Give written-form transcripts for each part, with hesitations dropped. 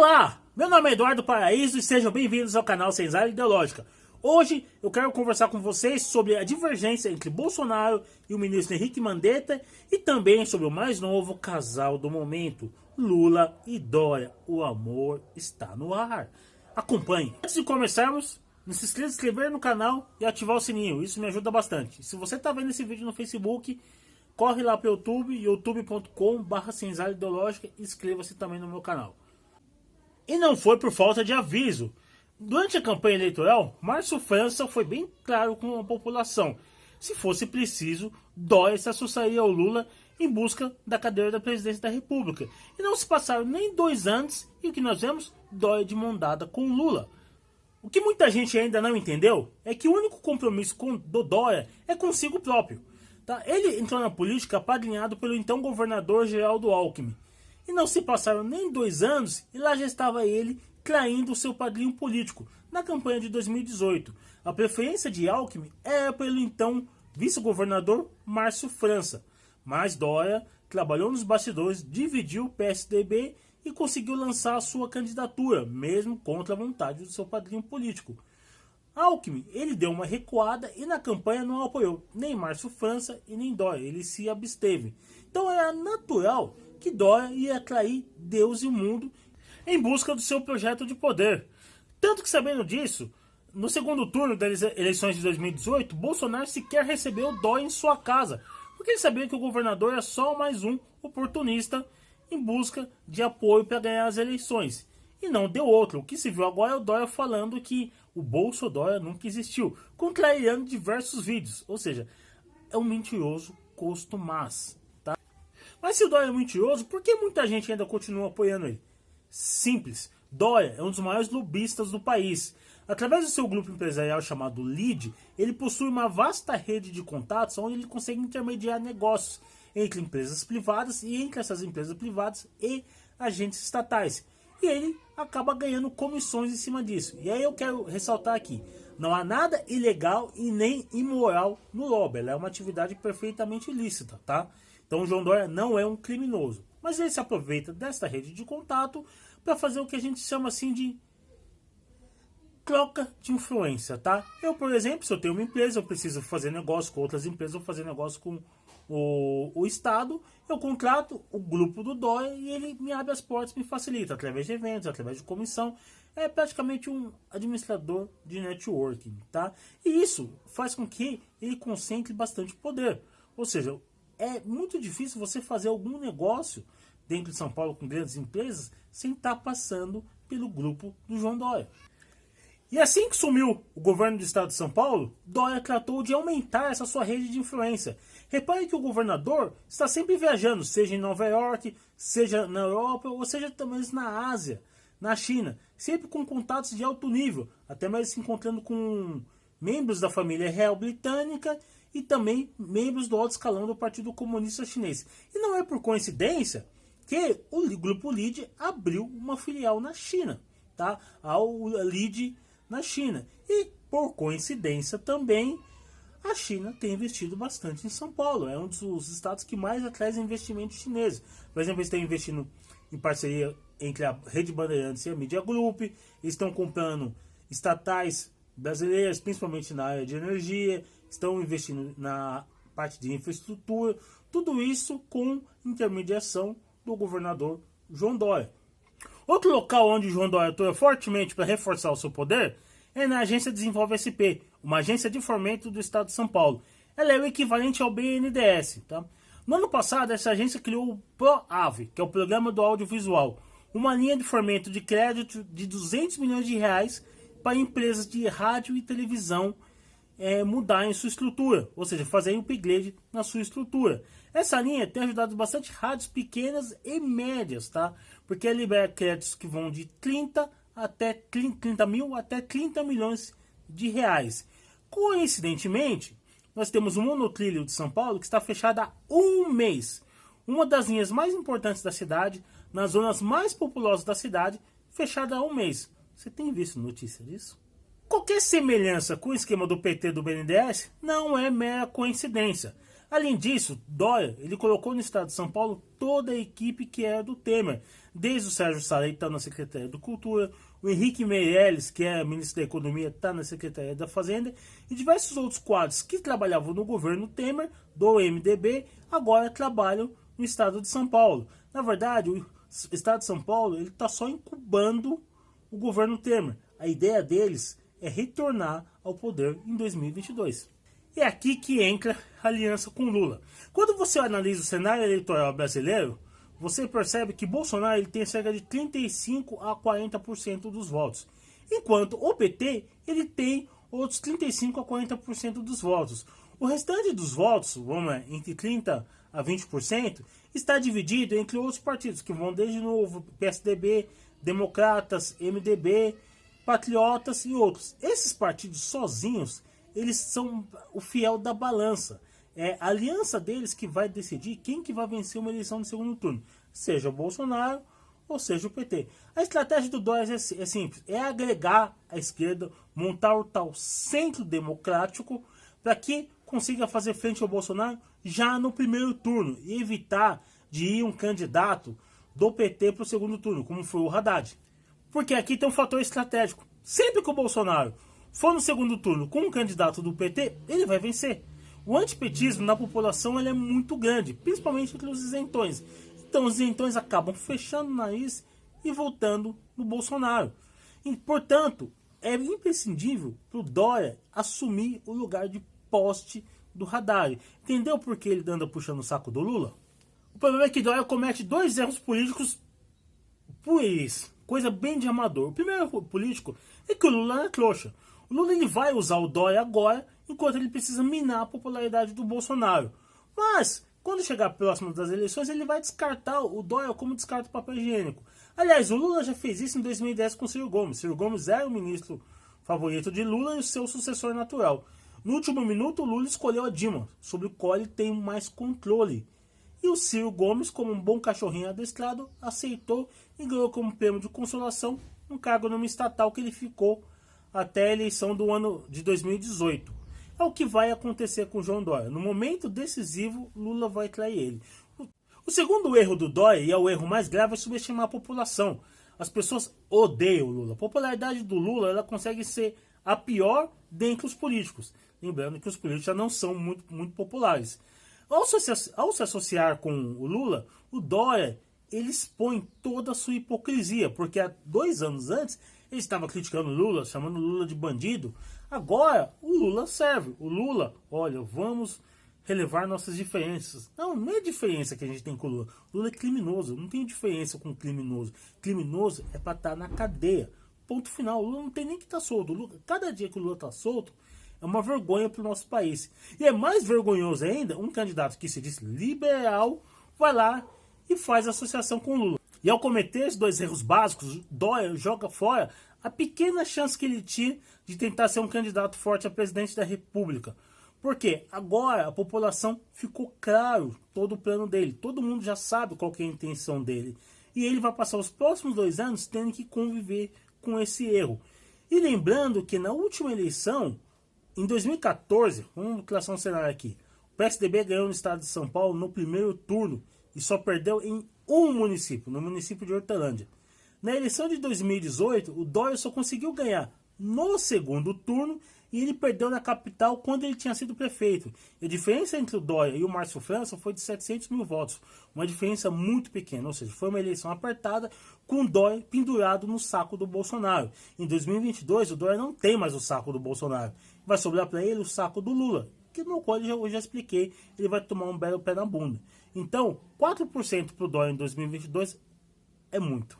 Olá, meu nome é Eduardo Paraíso e sejam bem-vindos ao canal Senzala Ideológica. Hoje eu quero conversar com vocês sobre a divergência entre Bolsonaro e o ministro Henrique Mandetta e também sobre o mais novo casal do momento, Lula e Dória. O amor está no ar. Acompanhe. Antes de começarmos, não se esqueça de se inscrever no canal e ativar o sininho, isso me ajuda bastante. Se você está vendo esse vídeo no Facebook, corre lá para o YouTube, youtube.com/Senzala Ideológica e inscreva-se também no meu canal. E não foi por falta de aviso. Durante a campanha eleitoral, Márcio França foi bem claro com a população. Se fosse preciso, Dória se associaria ao Lula em busca da cadeira da presidência da República. E não se passaram nem 2 anos e o que nós vemos? Dória de mão dada com Lula. O que muita gente ainda não entendeu é que o único compromisso do Dória é consigo próprio. Tá? Ele entrou na política apadrinhado pelo então governador Geraldo Alckmin. E não se passaram nem 2 anos e lá já estava ele traindo o seu padrinho político na campanha de 2018. A preferência de Alckmin era pelo então vice-governador Márcio França. Mas Dória trabalhou nos bastidores, dividiu o PSDB e conseguiu lançar a sua candidatura, mesmo contra a vontade do seu padrinho político. Alckmin, ele deu uma recuada e na campanha não apoiou nem Márcio França e nem Dória, ele se absteve. Então era natural que Dória ia trair Deus e o mundo em busca do seu projeto de poder. Tanto que, sabendo disso, no segundo turno das eleições de 2018, Bolsonaro sequer recebeu Dória em sua casa, porque ele sabia que o governador era só mais um oportunista em busca de apoio para ganhar as eleições. E não deu outro. O que se viu agora é o Dória falando que o Bolsodória nunca existiu, contrariando diversos vídeos. Ou seja, é um mentiroso costumaz. Tá? Mas se o Dória é mentiroso, por que muita gente ainda continua apoiando ele? Simples. Dória é um dos maiores lobistas do país. Através do seu grupo empresarial chamado LEAD, ele possui uma vasta rede de contatos onde ele consegue intermediar negócios entre empresas privadas e entre essas empresas privadas e agentes estatais. E ele acaba ganhando comissões em cima disso. E aí eu quero ressaltar aqui, não há nada ilegal e nem imoral no lobby. Ela é uma atividade perfeitamente ilícita, tá? Então o João Dória não é um criminoso. Mas ele se aproveita desta rede de contato para fazer o que a gente chama assim de troca de influência, tá? Eu, por exemplo, se eu tenho uma empresa, eu preciso fazer negócio com outras empresas, ou fazer negócio com o Estado, eu contrato o grupo do Dória e ele me abre as portas, me facilita, através de eventos, através de comissão. É praticamente um administrador de networking, tá? E isso faz com que ele concentre bastante poder. Ou seja, é muito difícil você fazer algum negócio dentro de São Paulo com grandes empresas sem estar passando pelo grupo do João Dória. E assim que sumiu o governo do estado de São Paulo, Dória tratou de aumentar essa sua rede de influência. Repare que o governador está sempre viajando, seja em Nova York, seja na Europa, ou seja também na Ásia, na China, sempre com contatos de alto nível, até mais se encontrando com membros da família real britânica e também membros do alto escalão do Partido Comunista Chinês. E não é por coincidência que o grupo LEAD abriu uma filial na China, tá? Ao LEAD na China. E, por coincidência também, a China tem investido bastante em São Paulo. É um dos estados que mais atrai investimentos chineses. Por exemplo, eles estão investindo em parceria entre a Rede Bandeirantes e a Media Group. Eles estão comprando estatais brasileiras, principalmente na área de energia. Estão investindo na parte de infraestrutura. Tudo isso com intermediação do governador João Dória. Outro local onde o João Dória atua fortemente para reforçar o seu poder é na Agência Desenvolve SP, uma agência de fomento do estado de São Paulo. Ela é o equivalente ao BNDES. Tá? No ano passado, essa agência criou o ProAve, que é o Programa do Audiovisual, uma linha de fomento de crédito de 200 milhões de reais para empresas de rádio e televisão mudarem sua estrutura, ou seja, fazerem upgrade na sua estrutura. Essa linha tem ajudado bastante rádios pequenas e médias, tá? Porque ela libera créditos que vão de 30 mil até 30 milhões de reais. Coincidentemente, nós temos o monotrilho de São Paulo que está fechado há 1 mês. Uma das linhas mais importantes da cidade, nas zonas mais populosas da cidade, fechada há 1 mês. Você tem visto notícia disso? Qualquer semelhança com o esquema do PT e do BNDES não é mera coincidência. Além disso, Dória ele colocou no estado de São Paulo toda a equipe que era do Temer, desde o Sérgio Salem está na Secretaria da Cultura, o Henrique Meirelles, que é ministro da Economia, está na Secretaria da Fazenda, e diversos outros quadros que trabalhavam no governo Temer, do MDB, agora trabalham no estado de São Paulo. Na verdade, o estado de São Paulo está só incubando o governo Temer. A ideia deles é retornar ao poder em 2022. É aqui que entra a aliança com Lula. Quando você analisa o cenário eleitoral brasileiro, você percebe que Bolsonaro ele tem cerca de 35 a 40% dos votos, enquanto o PT ele tem outros 35 a 40% dos votos. O restante dos votos, vamos lá, entre 30 a 20%, está dividido entre outros partidos que vão desde novo PSDB, Democratas, MDB, Patriotas e outros. Esses partidos sozinhos, eles são o fiel da balança. É a aliança deles que vai decidir quem que vai vencer uma eleição no segundo turno, seja o Bolsonaro ou seja o PT. A estratégia do Dória é simples, é agregar a esquerda, montar o tal centro democrático para que consiga fazer frente ao Bolsonaro já no primeiro turno e evitar de ir um candidato do PT para o segundo turno, como foi o Haddad. Porque aqui tem um fator estratégico. Sempre que o Bolsonaro for no segundo turno com um candidato do PT, ele vai vencer. O antipetismo na população ele é muito grande, principalmente entre os isentões. Então os isentões acabam fechando o nariz e votando no Bolsonaro. E, portanto, é imprescindível para o Dória assumir o lugar de poste do Haddad. Entendeu por que ele anda puxando o saco do Lula? O problema é que Dória comete dois erros políticos pueris, coisa bem de amador. O primeiro erro político é que o Lula é trouxa. O Lula ele vai usar o Dória agora, enquanto ele precisa minar a popularidade do Bolsonaro. Mas, quando chegar próximo das eleições, ele vai descartar o Dória como descarta o papel higiênico. Aliás, o Lula já fez isso em 2010 com o Ciro Gomes. Ciro Gomes era o ministro favorito de Lula e o seu sucessor natural. No último minuto, o Lula escolheu a Dilma, sobre o qual ele tem mais controle. E o Ciro Gomes, como um bom cachorrinho adestrado, aceitou e ganhou como prêmio de consolação um cargo numa estatal que ele ficou até a eleição do ano de 2018. É o que vai acontecer com o João Dória. No momento decisivo, Lula vai trair ele. O segundo erro do Dória, e é o erro mais grave, é subestimar a população. As pessoas odeiam o Lula. A popularidade do Lula ela consegue ser a pior dentre os políticos. Lembrando que os políticos já não são muito populares. Ao se associar com o Lula, o Dória ele expõe toda a sua hipocrisia. Porque há 2 anos antes, ele estava criticando o Lula, chamando o Lula de bandido. Agora, o Lula serve. O Lula, olha, vamos relevar nossas diferenças. Não, não é diferença que a gente tem com o Lula. O Lula é criminoso. Não tem diferença com criminoso. Criminoso é para estar na cadeia. Ponto final. O Lula não tem nem que estar solto. O Lula, cada dia que o Lula está solto, é uma vergonha para o nosso país. E é mais vergonhoso ainda, um candidato que se diz liberal, vai lá e faz associação com o Lula. E ao cometer esses 2 erros básicos, Dória joga fora a pequena chance que ele tinha de tentar ser um candidato forte a presidente da República. Porque agora a população ficou claro todo o plano dele. Todo mundo já sabe qual que é a intenção dele. E ele vai passar os próximos 2 anos tendo que conviver com esse erro. E lembrando que na última eleição, em 2014, vamos traçar um cenário aqui. O PSDB ganhou no estado de São Paulo no primeiro turno e só perdeu em um município, no município de Hortolândia. Na eleição de 2018, o Dória só conseguiu ganhar no segundo turno e ele perdeu na capital quando ele tinha sido prefeito. E a diferença entre o Dória e o Márcio França foi de 700 mil votos. Uma diferença muito pequena, ou seja, foi uma eleição apertada com o Dória pendurado no saco do Bolsonaro. Em 2022, o Dória não tem mais o saco do Bolsonaro. Vai sobrar para ele o saco do Lula, que no qual eu já expliquei, ele vai tomar um belo pé na bunda. Então, 4% para o Dória em 2022 é muito.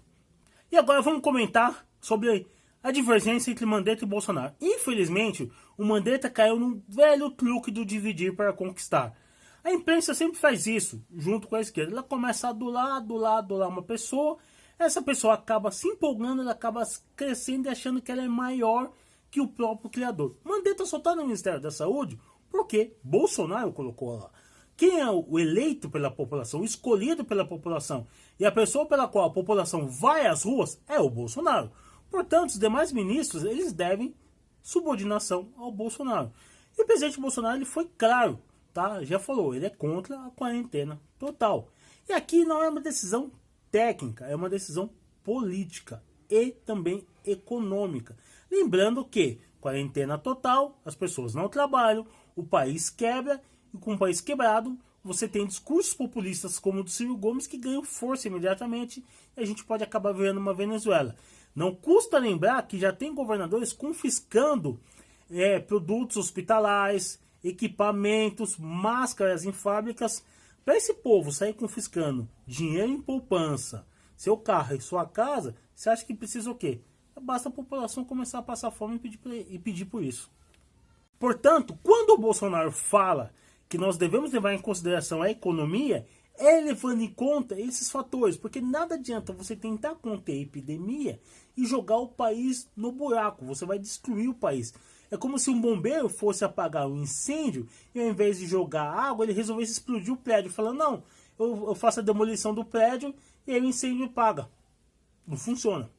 E agora vamos comentar sobre a divergência entre Mandetta e Bolsonaro. Infelizmente, o Mandetta caiu num velho truque do dividir para conquistar. A imprensa sempre faz isso, junto com a esquerda. Ela começa a adular uma pessoa, essa pessoa acaba se empolgando, ela acaba crescendo e achando que ela é maior que o próprio criador. Mandetta só está no Ministério da Saúde porque Bolsonaro colocou lá. Quem é o eleito pela população, o escolhido pela população, e a pessoa pela qual a população vai às ruas é o Bolsonaro. Portanto, os demais ministros, eles devem subordinação ao Bolsonaro. E o presidente Bolsonaro, ele foi claro, tá? Já falou, ele é contra a quarentena total. E aqui não é uma decisão técnica, é uma decisão política e também econômica. Lembrando que quarentena total, as pessoas não trabalham, o país quebra, e com o país quebrado, você tem discursos populistas como o do Ciro Gomes que ganham força imediatamente e a gente pode acabar vendo uma Venezuela. Não custa lembrar que já tem governadores confiscando produtos hospitalares, equipamentos, máscaras em fábricas. Para esse povo sair confiscando dinheiro em poupança, seu carro e sua casa, você acha que precisa o quê? Basta a população começar a passar fome e pedir por isso. Portanto, quando o Bolsonaro fala que nós devemos levar em consideração a economia, é levando em conta esses fatores, porque nada adianta você tentar conter a epidemia e jogar o país no buraco, você vai destruir o país. É como se um bombeiro fosse apagar um incêndio e ao invés de jogar água, ele resolvesse explodir o prédio, falando, não, eu faço a demolição do prédio e aí o incêndio apaga. Não funciona.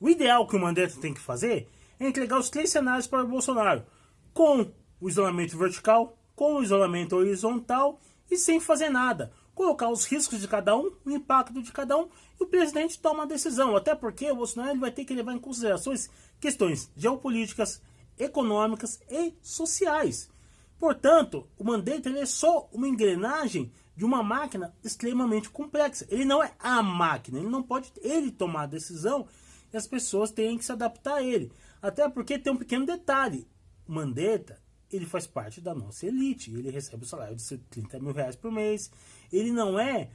O ideal que o Mandetta tem que fazer é entregar os 3 cenários para o Bolsonaro, com o isolamento vertical, com o isolamento horizontal e sem fazer nada. Colocar os riscos de cada um, o impacto de cada um, e o presidente toma a decisão. Até porque o Bolsonaro ele vai ter que levar em considerações questões geopolíticas, econômicas e sociais. Portanto, o Mandetta ele é só uma engrenagem de uma máquina extremamente complexa. Ele não é a máquina, ele não pode tomar a decisão e as pessoas têm que se adaptar a ele. Até porque tem um pequeno detalhe. O Mandetta, ele faz parte da nossa elite. Ele recebe o salário de 30 mil reais por mês. Ele não é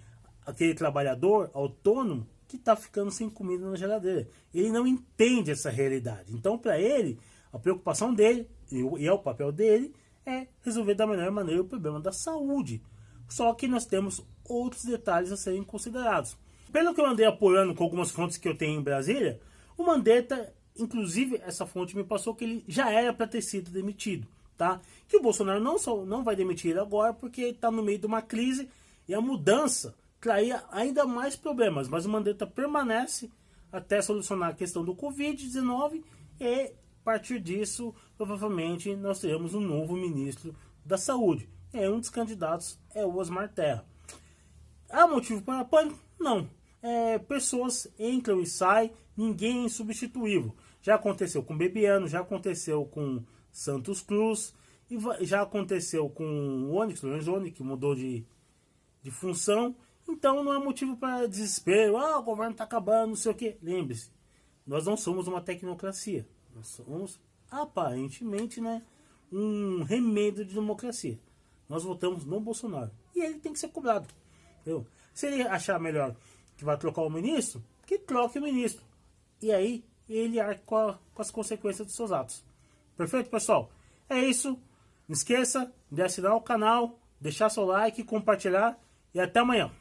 aquele trabalhador autônomo que está ficando sem comida na geladeira. Ele não entende essa realidade. Então, para ele, a preocupação dele, e é o papel dele, é resolver da melhor maneira o problema da saúde. Só que nós temos outros detalhes a serem considerados. Pelo que eu andei apurando com algumas fontes que eu tenho em Brasília, o Mandetta, inclusive essa fonte me passou que ele já era para ter sido demitido. Tá? Que o Bolsonaro não vai demitir ele agora porque está no meio de uma crise e a mudança traria ainda mais problemas. Mas o Mandetta permanece até solucionar a questão do Covid-19 e a partir disso, provavelmente, nós teremos um novo ministro da Saúde. Um dos candidatos é o Osmar Terra. Há motivo para pânico? Não. Pessoas entram e saem, ninguém é insubstituível. Já aconteceu com Bebiano, já aconteceu com Santos Cruz, e já aconteceu com o Onyx Lorenzoni, que mudou de função. Então não é motivo para desespero. O governo está acabando, não sei o que. Lembre-se, nós não somos uma tecnocracia. Nós somos, aparentemente, um remédio de democracia. Nós votamos no Bolsonaro. E ele tem que ser cobrado. Entendeu? Se ele achar melhor que vai trocar o ministro, que troque o ministro. E aí ele arca com as consequências dos seus atos. Perfeito, pessoal? É isso. Não esqueça de assinar o canal, deixar seu like, compartilhar e até amanhã.